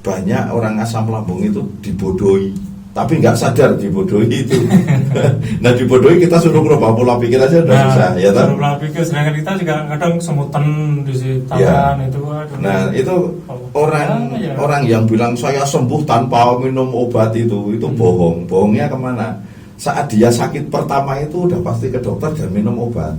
banyak orang asam lambung itu dibodohi, tapi nggak sadar dibodohi itu. Nah dibodohi kita suruh merubah pola pikir aja udah susah ya kan? Pola pikir, sedangkan kita juga kadang semutan di tangan itu. Nah itu orang yang bilang saya sembuh tanpa minum obat itu bohong. Bohongnya kemana? Saat dia sakit pertama itu udah pasti ke dokter dan minum obat.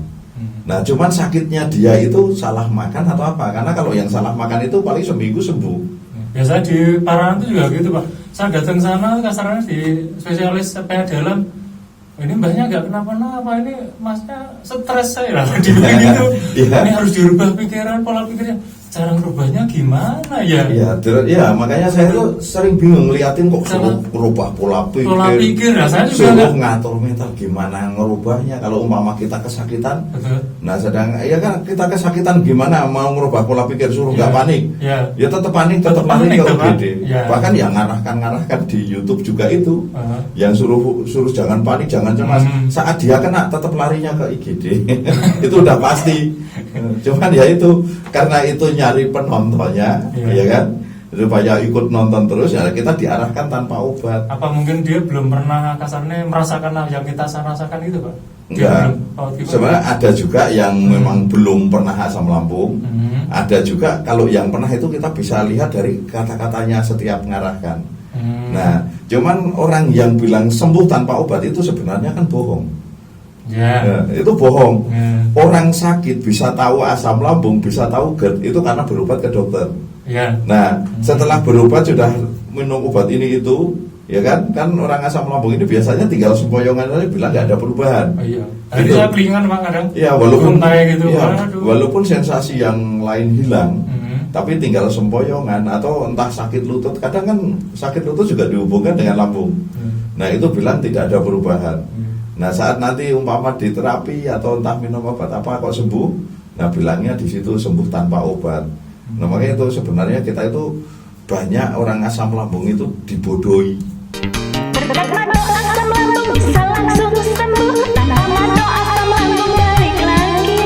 Nah cuman sakitnya dia itu salah makan atau apa? Karena kalau yang salah makan itu paling seminggu sembuh. Biasanya di Parahan itu juga gitu Pak. Saya datang sana kasarnya di spesialis PH dalam. Ini mbahnya nggak kenapa-napa, ini masnya stres saya lah dibilang gitu. Ini harus dirubah pikiran, pola pikirnya. Cara merubahnya gimana ya? Iya, makanya saya tuh sering bingung ngeliatin kok suruh merubah pola pikir. Pola pikir, saya juga suruh ngatur mental, gimana ngerubahnya kalau umpama kita kesakitan. Betul. Nah, ya kan kita kesakitan gimana mau merubah pola pikir, suruh nggak panik. Ya tetap panik, tetap lari ke UGD. Bahkan yang ngarahkan di YouTube juga itu, yang suruh jangan panik, jangan cemas. Saat dia kena tetap larinya ke IGD. Itu udah pasti. Cuman ya itu karena itu nyari penontonnya, ya kan, supaya ikut nonton terus ya kita diarahkan tanpa obat. Apa mungkin dia belum pernah kasarnya merasakan yang kita rasakan itu Pak? Enggak. Sebenarnya ada juga yang memang belum pernah asam lambung. Ada juga kalau yang pernah itu kita bisa lihat dari kata-katanya setiap mengarahkan. Nah, cuman orang yang bilang sembuh tanpa obat itu sebenarnya kan bohong. Ya, itu bohong. Orang sakit bisa tahu asam lambung, bisa tahu GERD itu karena berobat ke dokter. Nah, setelah berobat sudah minum obat ini itu, ya kan orang asam lambung ini biasanya tinggal sempoyongan aja bilang nggak ada perubahan. Jadi saya kelingan Pak kadang. Ya, walaupun sensasi yang lain hilang, tapi tinggal sempoyongan atau entah sakit lutut. Kadang kan sakit lutut juga dihubungkan dengan lambung. Nah, itu bilang tidak ada perubahan. Nah saat nanti umpama di terapi atau entah minum obat apa kok sembuh, nah bilangnya di situ sembuh tanpa obat. Nah makanya itu sebenarnya kita itu banyak orang asam lambung itu dibodohi. Asam lambung bisa langsung sembuh tanpa mano asam lambung balik lagi.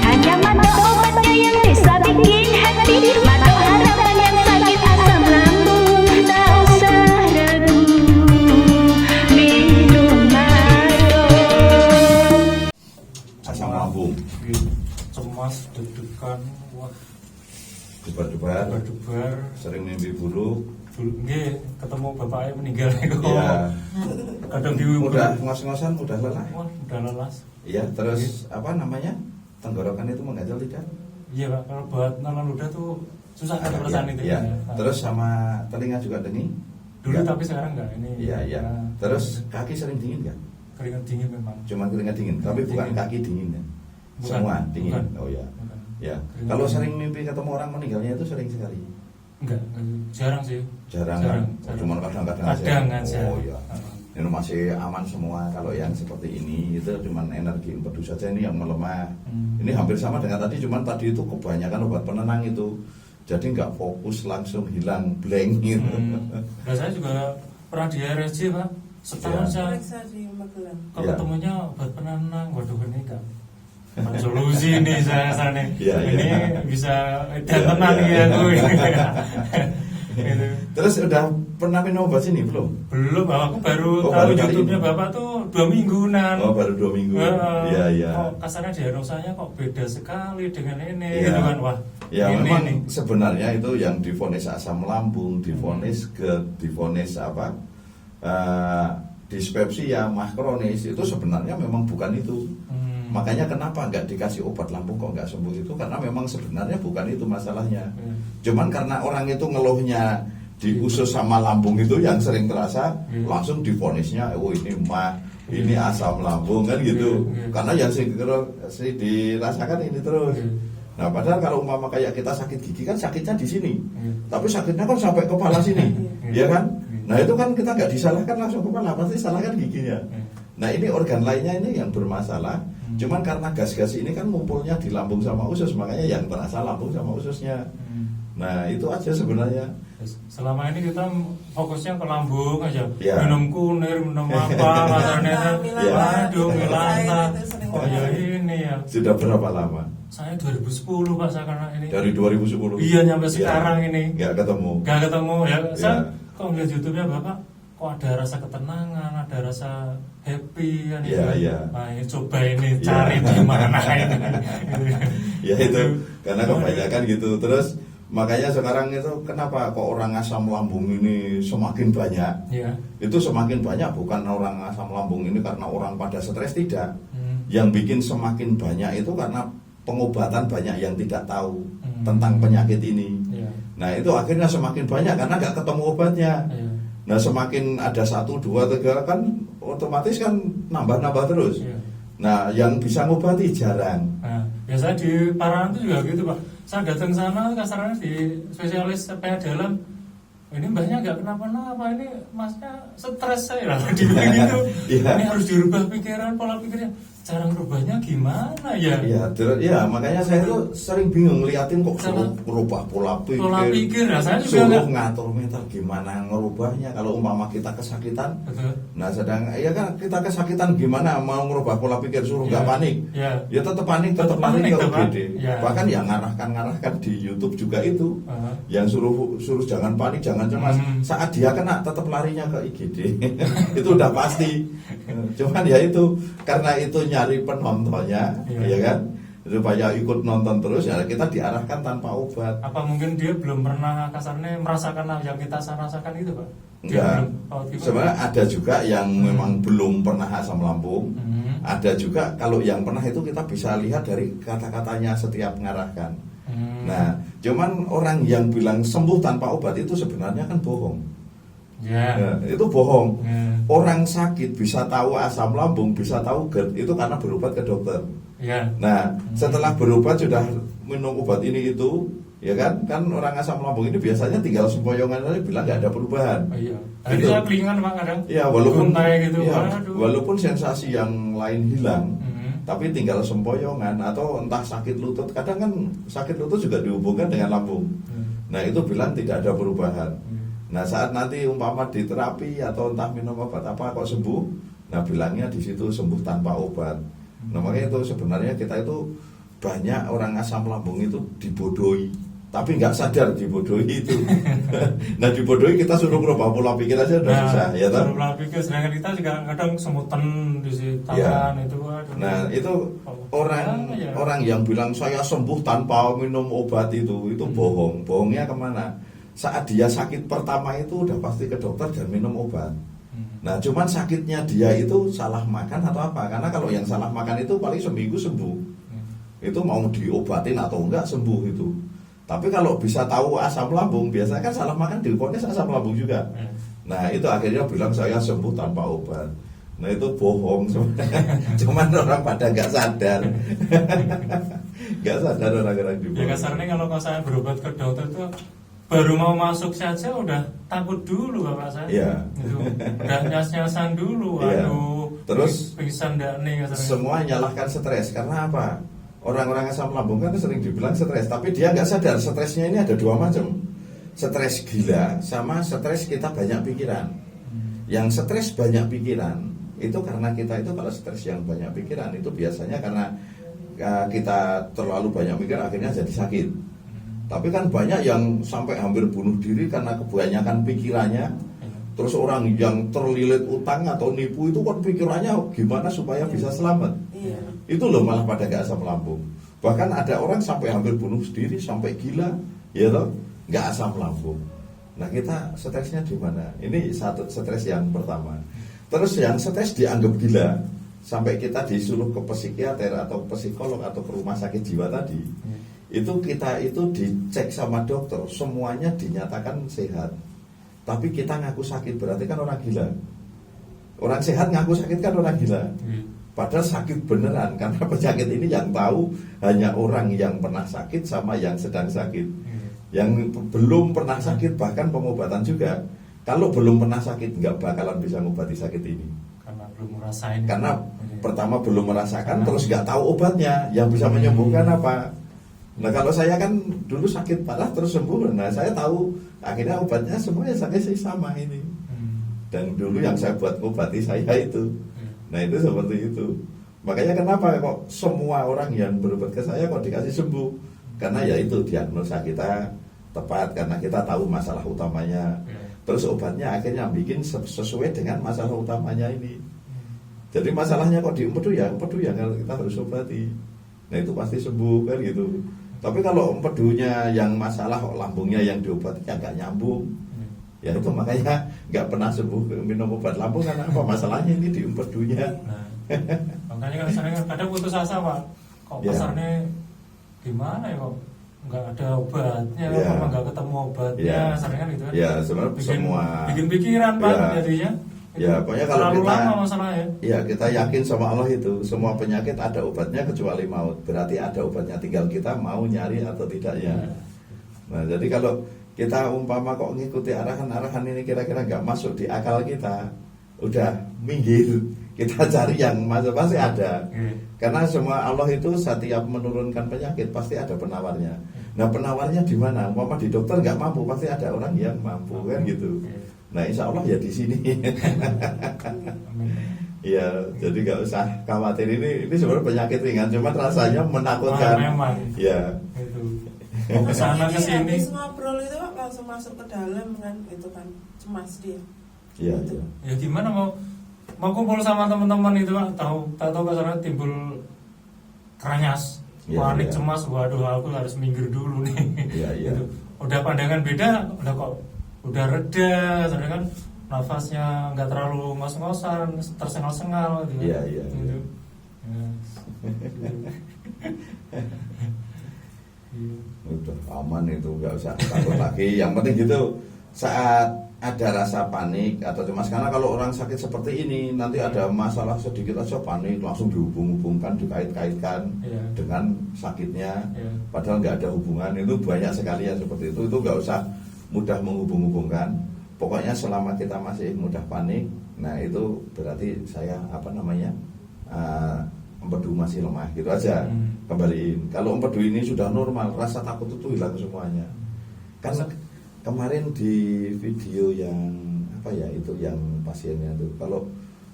Hanya mano obatnya yang bisa bikin happy. Mano harapan yang sakit asam lambung. Tak usah ragu, minum mano. Asam lambung cemas, deg-degan, wah, debar-debar, sering mimpi buruk. Nggih, ketemu bapaknya meninggal kok. Iya. Kadang udah ngos-ngosan, udah lelah. Wah, udah lelah. Iya, terus apa namanya? Tenggorokan itu mengganjal tidak? Iya Pak, kalau buat nalan ludah tuh susah ada perasaan itu. Iya. Terus sama telinga juga dingin? Dulu ya. Tapi sekarang enggak ini. Iya. Terus kaki sering dingin enggak? Keringat dingin memang. Cuma keringat dingin, tapi bukan kaki dingin kan? Semua dingin. Oh ya. Ya. Kalau sering mimpi ketemu orang meninggalnya itu sering sekali. Enggak, jarang sih. Jarang. Cuma kadang-kadang aja. Oh ya. Ini masih aman semua. Kalau yang seperti ini itu cuma energi empedu saja, ini yang melemah. Ini hampir sama dengan tadi, cuman tadi itu kebanyakan obat penenang itu. Jadi nggak fokus, langsung hilang blank gitu. Nah, saya juga pernah di RSJ Pak. Setahun saya kalau ketemunya obat penenang, waduh ini kan solusi nih saya sana ini bisa tenang ya aku. Terus udah pernah minum obat sini belum? Belum, aku baru tahu YouTube-nya Bapak tuh 2 mingguan. Oh, baru 2 minggu. Iya. Kok kasarnya diagnosanya kok beda sekali dengan ini gitu kan. Wah. Ya memang sebenarnya itu yang divonis asam lambung, divonis GERD, divonis apa? Dispepsia, mah kronis itu sebenarnya memang bukan itu. Makanya kenapa nggak dikasih obat lambung kok nggak sembuh itu karena memang sebenarnya bukan itu masalahnya. Cuman karena orang itu ngeluhnya di usus sama lambung itu yang sering terasa langsung divonisnya, oh ini mah, ini asam lambung kan gitu. Karena yang sering dirasakan ini terus. Nah padahal kalau umpama kayak kita sakit gigi kan sakitnya di sini, tapi sakitnya kan sampai kepala sini, ya kan? Nah itu kan kita nggak disalahkan langsung kepala, pasti salahkan giginya. Nah ini organ lainnya ini yang bermasalah. Cuman karena gas-gas ini kan ngumpulnya di lambung sama usus, makanya yang terasa lambung sama ususnya. Nah itu aja sebenarnya. Selama ini kita fokusnya ke lambung aja, minum kunir, minum apa, rasanya, waduh, milanta. Oh ya ini ya. Sudah berapa lama? Saya 2010 Pak, saya karena ini. Dari 2010. Iya, nyampe Iya. sekarang ini. Nggak ketemu. Gak ketemu ya. Saya Iya. kok ngeliat YouTube-nya Bapak, kok ada rasa ketenangan, ada rasa happy kan Iya, iya. Nah, ini coba ini Iya. cari di mana ini. Ya itu karena kebanyakan gitu. Terus makanya sekarang itu kenapa kok orang asam lambung ini semakin banyak? Iya. Itu semakin banyak bukan orang asam lambung ini karena orang pada stres, tidak. Hmm. Yang bikin semakin banyak itu karena pengobatan banyak yang tidak tahu Hmm. tentang penyakit ini. Iya. Nah itu akhirnya semakin banyak karena nggak ketemu obatnya. Iya. Nah semakin ada 1, 2, 3 kan otomatis kan nambah-nambah terus. Iya. Nah yang bisa ngobati jarang. Nah, biasanya di Parahan itu juga gitu Pak. Saya datang sana kasarnya di spesialis PH dalam. Ini mbahnya nggak kenapa-napa, ini masnya stres saya lah dibilang gitu. Iya. Ini harus dirubah pikiran, pola pikirnya. Cara ngerubahnya gimana ya? Iya, ya makanya saya tuh sering bingung ngeliatin kok Cara- suruh ngerubah pola pikir. Pola pikir, nah, saya juga suruh nggak- ngatur mental gimana ngerubahnya kalau umpama kita kesakitan. Betul. Nah sedang ya kan kita kesakitan gimana mau ngerubah pola pikir suruh nggak Iya. panik. Iya. Ya tetap panik Tetap lari panik, ke tetap UGD. Iya. Bahkan yang ngarahkan di YouTube juga itu. Aha. Yang suruh jangan panik, jangan cemas. Hmm. Saat dia kena tetap larinya ke IGD. Itu udah pasti. Cuman ya itu karena itu nyari penontonnya, Iya. ya kan? Supaya ikut nonton terus ya kita diarahkan tanpa obat. Apa mungkin dia belum pernah kasarnya merasakan yang kita rasakan itu Pak? Dia Enggak. belum- oh, gimana? Sebenarnya ada juga yang memang belum pernah asam lambung. Hmm. Ada juga kalau yang pernah itu kita bisa lihat dari kata-katanya setiap mengarahkan. Hmm. Nah, cuman orang yang bilang sembuh tanpa obat itu sebenarnya kan bohong. Ya. Nah, itu bohong. Ya. Orang sakit bisa tahu asam lambung, bisa tahu GERD itu karena berobat ke dokter. Ya. Nah, setelah berobat sudah minum obat ini itu, ya kan? Kan orang asam lambung ini biasanya tinggal sempoyongan aja bilang nggak ada perubahan. Oh, iya. Tadi Gitu. saya kelingan Pak kadang. Ya, walaupun kayak gitu. ya, Waduh. walaupun sensasi yang lain hilang, Hmm. tapi tinggal sempoyongan atau entah sakit lutut. Kadang kan sakit lutut juga dihubungkan dengan lambung. Hmm. Nah, itu bilang tidak ada perubahan. Hmm. Nah, saat nanti umpama di terapi atau entah minum obat apa kok sembuh, nah bilangnya di situ sembuh tanpa obat. Nah, makanya itu sebenarnya kita itu banyak orang asam lambung itu dibodohi, tapi nggak sadar dibodohi itu. Nah, dibodohi kita suruh merubah pola pikir aja udah susah, ya toh? Baru pola pikir, sedangkan kita juga kadang semutan di tangan Ya. itu. Aduh. Nah, itu orang Ya. orang yang bilang saya sembuh tanpa minum obat itu bohong. Bohongnya kemana? Saat dia sakit pertama itu udah pasti ke dokter dan minum obat. Nah, cuman sakitnya dia itu salah makan atau apa? Karena kalau yang salah makan itu paling seminggu sembuh. Itu mau diobatin atau enggak sembuh itu. Tapi kalau bisa tahu asam lambung, biasanya kan salah makan divonis asam lambung juga. Nah, itu akhirnya bilang saya sembuh tanpa obat. Nah, itu bohong sebenarnya. Cuman orang pada nggak sadar. Nggak sadar orang-orang di Ya kasarnya kalau saya berobat ke dokter itu baru mau masuk saja udah takut dulu Bapak saya. Iya. Itu udah nyas-nyasan dulu. Iya. Aduh. Terus pingsan enggak nih kasarnya. semua nyalahkan stres. Karena apa? Orang-orang asam lambung kan sering dibilang stres, tapi dia nggak sadar stresnya ini ada dua macam. Stres gila sama stres kita banyak pikiran. Yang stres banyak pikiran itu karena kita itu kalau stres yang banyak pikiran itu biasanya karena kita terlalu banyak mikir akhirnya jadi sakit. Tapi kan banyak yang sampai hampir bunuh diri karena kebanyakan pikirannya. Terus orang yang terlilit utang atau nipu itu kan pikirannya gimana supaya bisa selamat. Iya. Itu loh malah pada gak asam lambung. Bahkan ada orang sampai hampir bunuh diri, sampai gila, ya toh, gak asam lambung. Nah, kita stresnya di mana? Ini satu stres yang pertama. Terus yang stres dianggap gila, sampai kita disuruh ke psikiater atau psikolog atau ke rumah sakit jiwa tadi. Itu kita itu dicek sama dokter, semuanya dinyatakan sehat. Tapi kita ngaku sakit, berarti kan orang gila. Orang sehat ngaku sakit kan orang gila. Padahal sakit beneran, karena penyakit ini yang tahu hanya orang yang pernah sakit sama yang sedang sakit. Yang belum pernah sakit bahkan pengobatan juga. Kalau belum pernah sakit nggak bakalan bisa ngobati sakit ini. Karena belum merasain. Karena pertama belum merasakan, Karena- terus nggak tahu obatnya yang bisa menyembuhkan apa. Nah, kalau saya kan dulu sakit parah terus sembuh. Nah, saya tahu akhirnya obatnya semuanya sama ini. Dan dulu yang saya buat ngobati saya itu. Nah, itu seperti itu. Makanya kenapa kok semua orang yang berobat ke saya kok dikasih sembuh? Karena ya itu diagnosa kita tepat, karena kita tahu masalah utamanya. Terus obatnya akhirnya bikin sesuai dengan masalah utamanya ini. Jadi masalahnya kok di empedu ya kalau kita harus obati. Nah itu pasti sembuh kan gitu. Tapi kalau empedunya yang masalah lambungnya yang diobati ya nggak nyambung. Ya itu makanya nggak pernah sembuh minum obat lambung karena apa? Masalahnya ini di empedunya. Nah, makanya kan saya kadang putus asa Pak. Kok pasarnya gimana ya kok nggak ada obatnya, apa nggak ketemu obatnya, sering kan gitu kan? Ya sebenarnya semua bikin pikiran Pak jadinya. Ya pokoknya kalau terlalu kita lama masalahnya. Ya kita yakin sama Allah itu semua penyakit ada obatnya kecuali maut. Berarti ada obatnya, tinggal kita mau nyari atau tidaknya. Nah jadi kalau kita umpama kok ngikuti arahan-arahan ini kira-kira nggak masuk di akal kita, udah minggir, kita cari yang masuk, pasti ada. Karena semua Allah itu setiap menurunkan penyakit pasti ada penawarnya. Nah penawarnya di mana? Umpama di dokter nggak mampu, pasti ada orang yang mampu kan gitu. Nah insya Allah ya di sini. Ya jadi nggak usah khawatir, ini sebenarnya penyakit ringan, cuma rasanya menakutkan. Memang. Ya. Mau kesana kesini. Habis ngobrol itu Pak, langsung masuk ke dalam kan, itu kan cemas dia. Iya. Ya gimana mau kumpul sama teman-teman itu Pak, tahu kesana timbul keranyas, panik, cemas, waduh aku harus minggir dulu nih. Iya. Gitu. Udah pandangan beda, udah reda, soalnya kan nafasnya nggak terlalu ngos-ngosan, tersengal-sengal gitu. Iya. Gitu. Udah aman itu, nggak usah takut lagi. Yang penting gitu, saat ada rasa panik atau cemas, karena kalau orang sakit seperti ini nanti ada masalah sedikit aja panik, langsung dihubung-hubungkan, dikait-kaitkan dengan sakitnya, padahal nggak ada hubungan. Itu banyak sekali ya seperti itu nggak usah mudah menghubung-hubungkan. Pokoknya selama kita masih mudah panik, nah itu berarti saya empedu masih lemah, gitu aja. Kembaliin. Kalau empedu ini sudah normal, rasa takut itu hilang semuanya. Karena kemarin di video yang yang pasiennya itu, kalau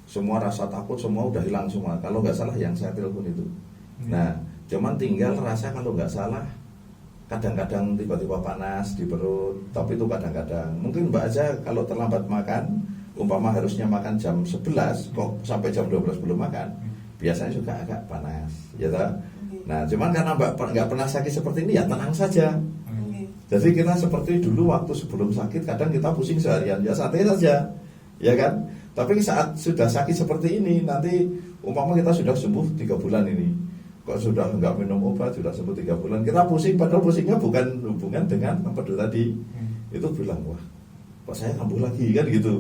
semua rasa takut semua udah hilang semua. Kalau nggak salah yang saya telepon itu. Nah, cuman tinggal rasa kalau nggak salah kadang-kadang tiba-tiba panas di perut, tapi itu kadang-kadang. Mungkin Mbak aja kalau terlambat makan, umpama harusnya makan jam 11, kok sampai jam 12 belum makan, biasanya juga agak panas, ya toh? Nah, cuman karena Mbak nggak pernah sakit seperti ini, ya tenang saja. Jadi kita seperti dulu waktu sebelum sakit, kadang kita pusing seharian, ya santai saja, ya kan? Tapi saat sudah sakit seperti ini, nanti umpama kita sudah sembuh 3 bulan ini, kok sudah nggak minum obat, sudah sembuh 3 bulan, kita pusing, padahal pusingnya bukan hubungan dengan empedu tadi. Itu bilang, wah, kok saya kambuh lagi, kan gitu.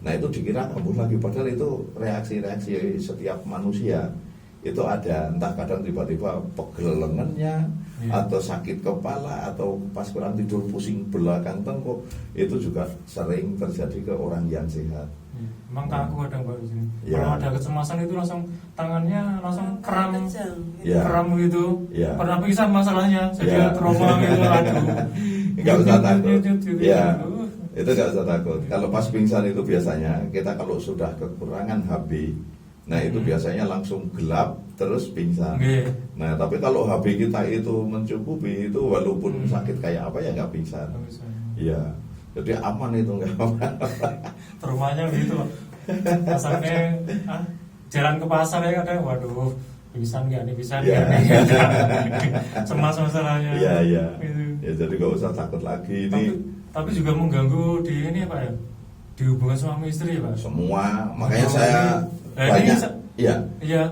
Nah itu dikira kambuh lagi, padahal itu reaksi-reaksi setiap manusia. Itu ada, entah kadang tiba-tiba pegel lengannya, atau sakit kepala, atau pas kurang tidur pusing belakang tengkuk. Itu juga sering terjadi ke orang yang sehat. Emang kaku kadang Pak di sini. Kalau ada kecemasan itu langsung tangannya langsung kram gitu. Pernah pingsan masalahnya, jadi trauma gitu, aduh. Enggak usah takut. Itu enggak usah takut. Kalau pas pingsan itu biasanya kita kalau sudah kekurangan HB, nah itu biasanya langsung gelap terus pingsan. Nah tapi kalau HB kita itu mencukupi, itu walaupun sakit kayak apa ya nggak pingsan. Iya. Jadi aman itu, nggak apa-apa. Traumanya gitu Pak. Pasarnya jalan ke pasar ya kadang, waduh pingsan nggak nih, cemas masalahnya. Iya. Ya jadi nggak usah takut lagi ini. Tapi juga mengganggu di ini Pak ya, di hubungan suami istri ya Pak. Semua, makanya saya banyak.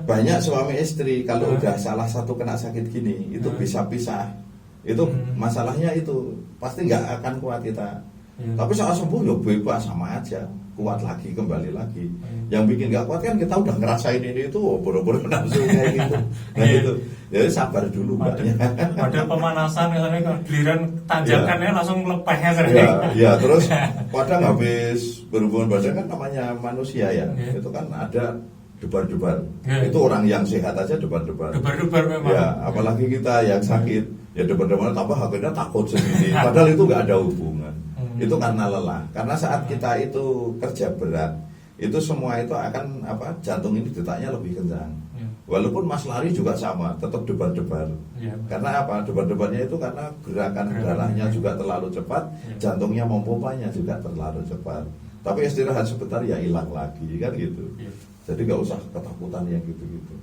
Banyak suami istri kalau udah salah satu kena sakit gini, itu bisa pisah. Itu masalahnya itu pasti nggak akan kuat kita. Tapi saat sembuh ya bebas, sama aja, kuat lagi, kembali lagi. Yang bikin nggak kuat kan kita udah ngerasain ini itu boro-boro nafsu kayak gitu. Nah itu, jadi sabar dulu Mbaknya. Ada pemanasan misalnya, giliran tanjakannya langsung lepehnya sering. Ya terus kadang habis berhubungan badan kan namanya manusia ya, itu kan ada debar-debar. Itu orang yang sehat aja debar-debar. Debar-debar memang. Ya, apalagi kita yang sakit, ya debar-debar tambah akhirnya takut sendiri. Padahal itu nggak ada hubungan. Itu karena lelah. Karena saat kita itu kerja berat, itu semua itu akan jantung ini detaknya lebih kencang. Walaupun Mas lari juga sama, tetap debar-debar. Ya. Karena apa? Debar-debarnya itu karena gerakan darahnya juga terlalu cepat, jantungnya memompanya juga terlalu cepat. Tapi istirahat sebentar ya hilang lagi kan gitu. Ya. Jadi nggak usah ketakutan yang gitu-gitu.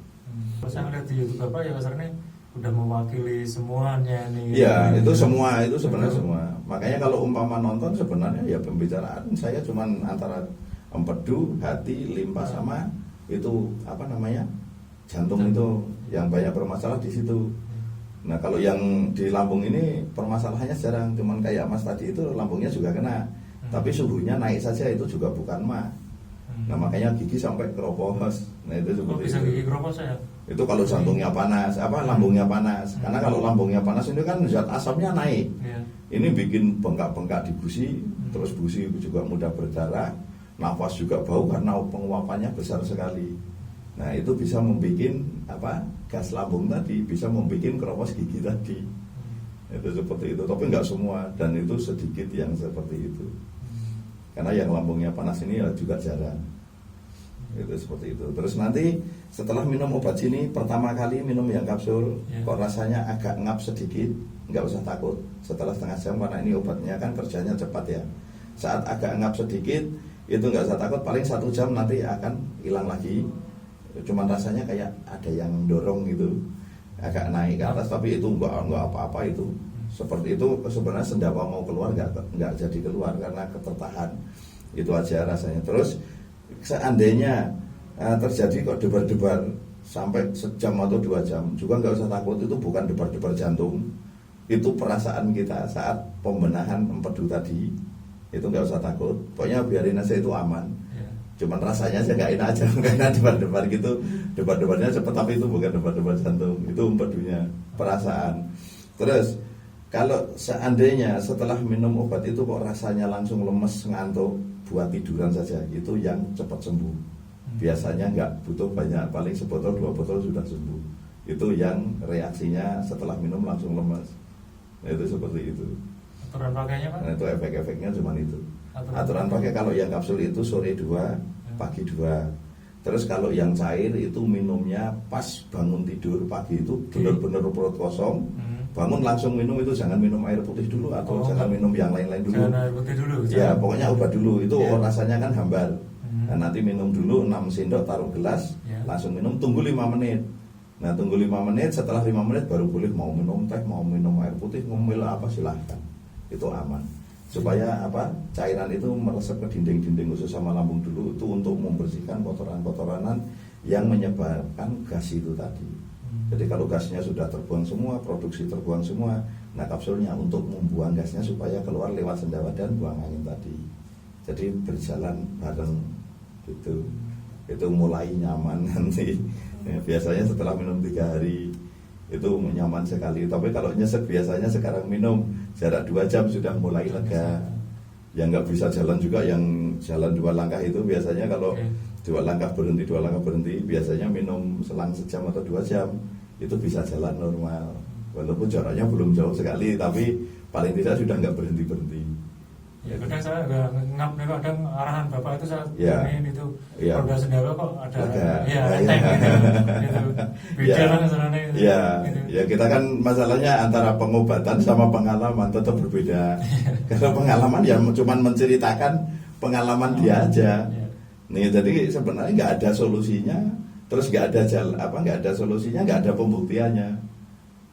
Saya ngeliat di YouTube Bapak ya kasarnya udah mewakili semuanya nih. Iya, itu semua, itu sebenarnya semua. Makanya kalau umpama nonton sebenarnya ya pembicaraan saya cuman antara empedu, hati, limpa sama itu apa namanya? Jantung itu yang banyak bermasalah di situ. Nah, kalau yang di lambung ini permasalahannya jarang, cuman kayak Mas tadi itu lambungnya juga kena. Tapi suhunya naik saja itu juga bukan mah. Nah, makanya gigi sampai keropos. Nah, itu seperti bisa itu. gigi keropos ya? Itu kalau jantungnya panas, lambungnya panas. Karena kalau lambungnya panas ini kan zat asamnya naik. Ya. Ini bikin bengkak-bengkak di busi, terus busi juga mudah berdarah, nafas juga bau karena penguapannya besar sekali. Nah, itu bisa membuat gas lambung tadi, bisa membuat keropos gigi tadi. Itu seperti itu, tapi nggak semua, dan itu sedikit yang seperti itu. Karena yang lambungnya panas ini ya juga jarang. Itu seperti itu. Terus nanti setelah minum obat sini, pertama kali minum yang kapsul, kok rasanya agak ngap sedikit, nggak usah takut. Setelah setengah jam, karena ini obatnya kan kerjanya cepat ya. Saat agak ngap sedikit, itu nggak usah takut, paling 1 jam nanti akan hilang lagi. Cuman rasanya kayak ada yang dorong gitu, agak naik ke atas, tapi itu nggak apa-apa itu. Seperti itu sebenarnya sendawa mau keluar nggak jadi keluar karena ketertahan. Itu aja rasanya. Terus seandainya terjadi kok debar-debar sampai sejam atau 2 jam juga nggak usah takut, itu bukan debar-debar jantung, itu perasaan kita saat pembenahan empedu tadi. Itu nggak usah takut, pokoknya biarin aja, itu aman. Cuman rasanya saya nggak enak aja karena debar-debar gitu, debar-debarnya cepat, tapi itu bukan debar-debar jantung, itu empedunya, perasaan. Terus kalau seandainya setelah minum obat itu kok rasanya langsung lemes, ngantuk, buat tiduran saja, itu yang cepat sembuh. Biasanya nggak butuh banyak, paling sebotol 2 botol sudah sembuh. Itu yang reaksinya setelah minum langsung lemes. Nah, itu seperti itu. Aturan pakainya Pak? Nah, itu efek-efeknya cuma itu. Aturan pakai kalau yang kapsul itu sore 2, pagi 2. Terus kalau yang cair itu minumnya pas bangun tidur pagi, itu benar-benar perut kosong. Bangun langsung minum, itu jangan minum air putih dulu atau jangan minum yang lain-lain dulu. Jangan air putih dulu. Ya, pokoknya obat dulu. Itu rasanya kan hambar. Nah, nanti minum dulu 6 sendok, taruh gelas, langsung minum, tunggu 5 menit. Nah, tunggu 5 menit, setelah 5 menit baru boleh mau minum teh, mau minum air putih, ngomel apa silahkan. Itu aman. Supaya cairan itu meresap ke dinding-dinding khusus sama lambung dulu, itu untuk membersihkan kotoran-kotoranan yang menyebabkan gas itu tadi. Jadi kalau gasnya sudah terbuang semua, produksi terbuang semua, nah kapsulnya untuk membuang gasnya supaya keluar lewat sendawa dan buang angin tadi. Jadi berjalan bareng gitu. Itu mulai nyaman nanti. Ya, biasanya setelah minum 3 hari itu nyaman sekali. Tapi kalau nyesek biasanya sekarang minum jarak 2 jam sudah mulai lega. Yang nggak bisa jalan juga, yang jalan 2 langkah itu biasanya kalau 2 langkah berhenti, biasanya minum selang sejam atau 2 jam itu bisa jalan normal. Walaupun jaraknya belum jauh sekali, tapi paling tidak sudah nggak berhenti. Ya kadang saya agak ngap nih, kadang arahan Bapak itu saya ini itu roda sendawa kok ada enteng gitu. Beda kan sebenarnya itu. Ya kita kan masalahnya antara pengobatan sama pengalaman tetap berbeda. Kalau pengalaman ya cuma menceritakan pengalaman dia aja. Nih, jadi sebenarnya nggak ada solusinya, terus nggak ada solusinya, nggak ada pembuktiannya.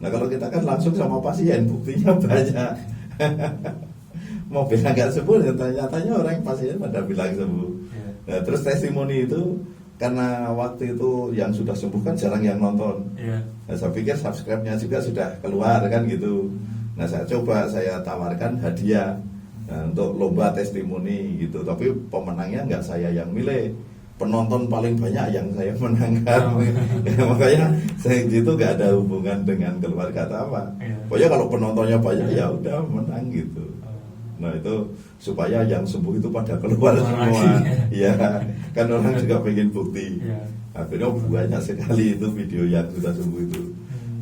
Nah, kalau kita kan langsung sama pasien, buktinya banyak. Mau bilang nggak sembuh, nyatanya orang pasien pada bilang sembuh. Nah, terus testimoni itu karena waktu itu yang sudah sembuh kan jarang yang nonton. Nah, saya pikir subscribe-nya juga sudah keluar kan gitu. Nah, saya tawarkan hadiah untuk lomba testimoni gitu. Tapi pemenangnya nggak saya yang milih, penonton paling banyak yang saya menangkan. Makanya saya gitu nggak ada hubungan dengan keluarga atau apa. Pokoknya kalau penontonnya banyak ya udah menang gitu. Nah, itu supaya yang sembuh itu pada keluar semua. Iya, kan orang juga pengen bukti. Akhirnya banyak sekali itu video yang sudah sembuh itu.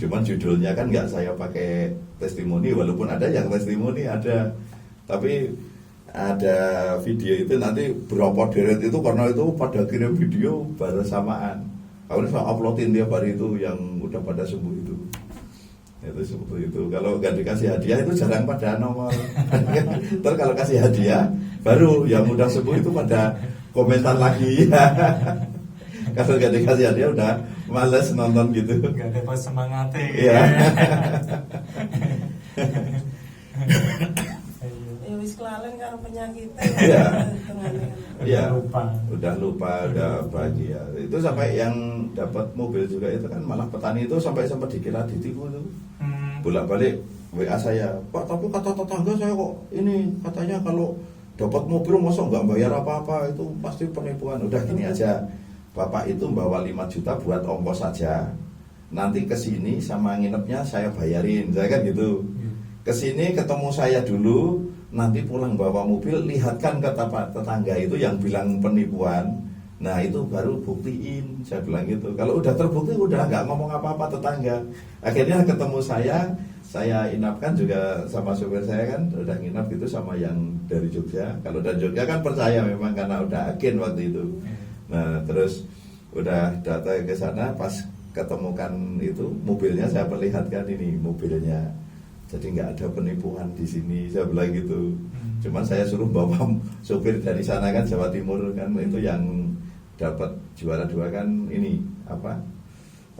Cuman judulnya kan nggak saya pakai testimoni, walaupun ada yang testimoni ada. Tapi ada video itu nanti berapa deret itu karena itu pada kirim video bersamaan. Aku saya uploadin tiap hari itu yang udah pada sembuh itu. Itu seperti itu. Kalau nggak dikasih hadiah itu jarang pada nomor. Terus kalau kasih hadiah baru yang udah sembuh itu pada komentar lagi. Kalau nggak dikasih hadiah udah males nonton gitu. Nggak dapat semangatnya. Iya. Ya wis kelalen karo penyakitnya. Iya. Tengahnya. Iya. Udah lupa. Udah bahagia. Itu sampai yang dapat mobil juga itu kan malah petani itu sampai sempat dikira ditipu tuh. Bolak-balik WA saya, Pak, tapi kata tetangga saya kok ini katanya kalau dapat mobil masa nggak bayar apa-apa, itu pasti penipuan. Udah gini aja, Bapak itu bawa 5 juta buat ongkos saja. Nanti kesini sama nginepnya saya bayarin, saya kan gitu. Kesini ketemu saya dulu, nanti pulang bawa mobil, lihatkan ke tetangga itu yang bilang penipuan. Nah itu baru buktiin, saya bilang gitu. Kalau udah terbukti udah nggak ngomong apa-apa tetangga. Akhirnya ketemu saya inapkan juga sama supir saya kan, udah nginap gitu sama yang dari Jogja. Kalau dari Jogja kan percaya memang karena udah agen waktu itu. Nah terus udah datang ke sana, pas ketemukan itu mobilnya saya perlihatkan, ini mobilnya. Jadi nggak ada penipuan di sini, saya bilang gitu. Cuman saya suruh bawa supir dari sana kan, Jawa Timur kan, itu yang dapat juara 2 kan ini apa,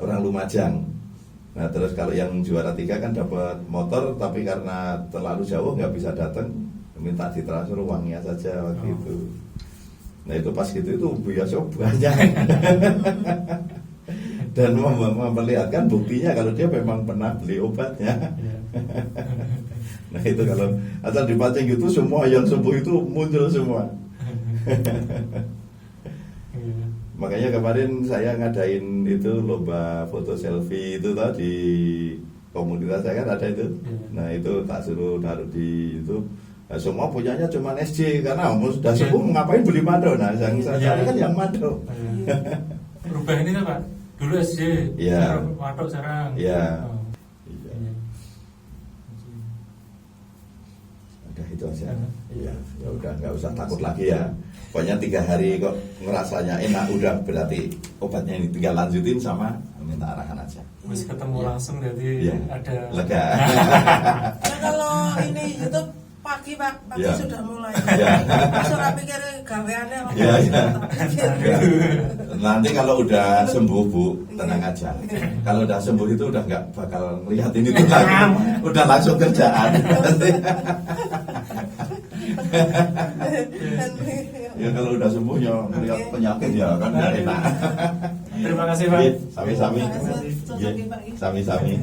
orang Lumajang. Nah terus kalau yang juara 3 kan dapat motor, tapi karena terlalu jauh nggak bisa datang, minta ditransfer uangnya saja waktu itu. Nah itu pas gitu itu biasa banyak. Dan memperlihatkan buktinya kalau dia memang pernah beli obatnya. Nah itu kalau asal dipancing gitu, semua yang sembuh itu muncul semua. Makanya kemarin saya ngadain itu lomba foto selfie itu tadi di komunitas saya kan ada itu. Nah itu tak suruh taruh di itu. Nah, semua punyanya cuma SJ karena sudah sembuh ngapain beli mado. Nah yang saya cari kan yang mado. Berubah ini kan Pak, dulu SJ, Iya. mado sekarang. Iya. Oh. Iya. Udah itu aja. Iya, ya udah nggak usah takut lagi ya. Pokoknya 3 hari kok ngerasanya enak, udah berarti obatnya ini tinggal lanjutin sama minta arahan aja. Terus ketemu langsung jadi Iya. ada Lega. Nah kalau ini YouTube pagi Pak, pagi Ya. sudah mulai. Ya. Masuk pikir gaweannya apa? Ya, ya. Ya. Nanti kalau udah sembuh Bu, tenang aja. Kalau udah sembuh itu udah nggak bakal ngelihat ini tuh lagi. Udah langsung kerjaan. Ya kalau udah sembuh ya ngelihat penyakit ya kan nggak enak. Terima kasih Pak. Sami-sami. Terima kasih. Sami-sami.